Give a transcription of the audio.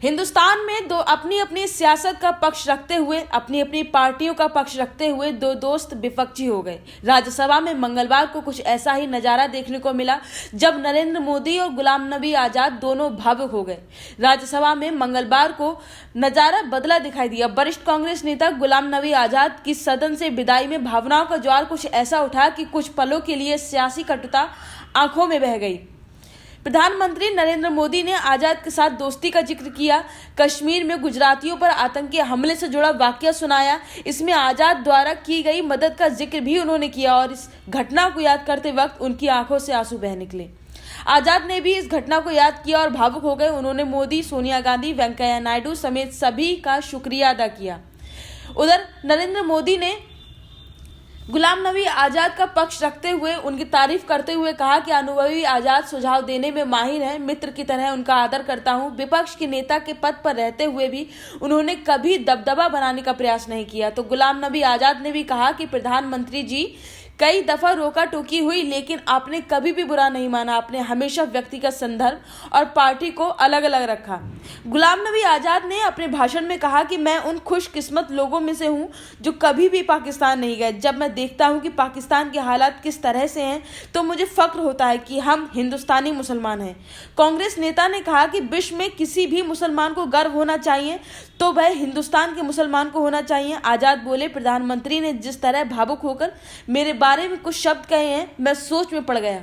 हिंदुस्तान में दो अपनी अपनी सियासत का पक्ष रखते हुए, अपनी अपनी पार्टियों का पक्ष रखते हुए दो दोस्त विपक्षी हो गए। राज्यसभा में मंगलवार को कुछ ऐसा ही नजारा देखने को मिला जब नरेंद्र मोदी और गुलाम नबी आजाद दोनों भावुक हो गए। राज्यसभा में मंगलवार को नजारा बदला दिखाई दिया। वरिष्ठ कांग्रेस नेता गुलाम नबी आजाद की सदन से विदाई में भावनाओं का ज्वार कुछ ऐसा उठा कि कुछ पलों के लिए सियासी कटुता आंखों में बह गई। प्रधानमंत्री नरेंद्र मोदी ने आजाद के साथ दोस्ती का जिक्र किया, कश्मीर में गुजरातियों पर आतंकी हमले से जुड़ा वाकया सुनाया। इसमें आजाद द्वारा की गई मदद का जिक्र भी उन्होंने किया और इस घटना को याद करते वक्त उनकी आंखों से आंसू बह निकले। आजाद ने भी इस घटना को याद किया और भावुक हो गए। उन्होंने मोदी, सोनिया गांधी, वेंकैया नायडू समेत सभी का शुक्रिया अदा किया। उधर नरेंद्र मोदी ने गुलाम नबी आजाद का पक्ष रखते हुए उनकी तारीफ करते हुए कहा कि अनुभवी आजाद सुझाव देने में माहिर हैं, मित्र की तरह उनका आदर करता हूं। विपक्ष के नेता के पद पर रहते हुए भी उन्होंने कभी दबदबा बनाने का प्रयास नहीं किया। तो गुलाम नबी आजाद ने भी कहा कि प्रधानमंत्री जी कई दफा रोका टोकी हुई, लेकिन आपने कभी भी बुरा नहीं माना। आपने हमेशा व्यक्तिगत संदर्भ और पार्टी को अलग अलग रखा। गुलाम नबी आजाद ने अपने भाषण में कहा कि मैं उन खुशकिस्मत लोगों में से हूं जो कभी भी पाकिस्तान नहीं गए। जब मैं देखता हूं कि पाकिस्तान के हालात किस तरह से हैं तो मुझे फक्र होता है कि हम हिंदुस्तानी मुसलमान हैं। कांग्रेस नेता ने कहा कि विश्व में किसी भी मुसलमान को गर्व होना चाहिए तो वह हिंदुस्तान के मुसलमान को होना चाहिए। आजाद बोले, प्रधानमंत्री ने जिस तरह भावुक होकर मेरे बारे में कुछ शब्द कहे हैं, मैं सोच में पड़ गया।